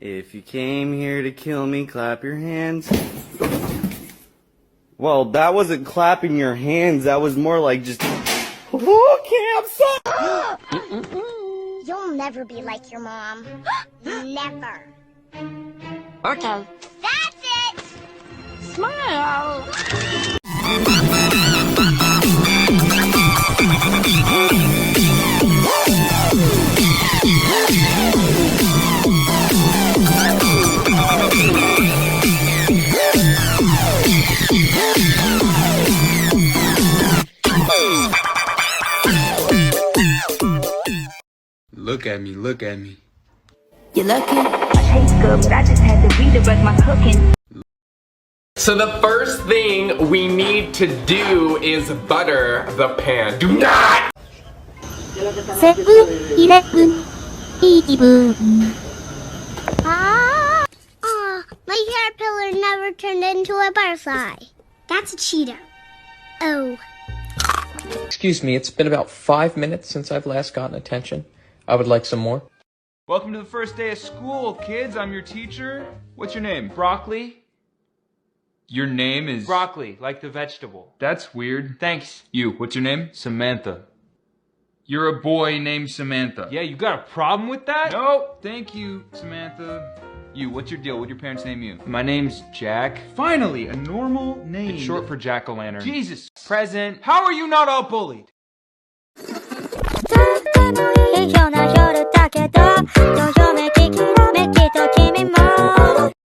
If you came here to kill me, clap your hands. Well, that wasn't clapping your hands, that was more like just... Oh, camp. You'll never be like your mom. Never. Okay. That's it! Smile! Look at me, look at me. You lucky? I taste good, but I just had to redirect my cooking. So the first thing we need to do is butter the pan. Do not! セブンイレブンいい気分 Ah, my caterpillar never turned into a butterfly. That's a Cheeto. Oh. Excuse me, it's been about 5 minutes since I've last gotten attention. I would like some more. Welcome to the first day of school, kids. I'm your teacher. What's your name? Broccoli? Your name is... Broccoli, like the vegetable. That's weird. Thanks. You, what's your name? Samantha. You're a boy named Samantha. Yeah, you got a problem with that? No, thank you, Samantha. You, what's your deal? What'd your parents name you? My name's Jack. Finally, a normal name. It's short for Jack-o'-lantern. Jesus. Present. How are you not all bullied? とてもいいような夜だけどどよめききらめきと君も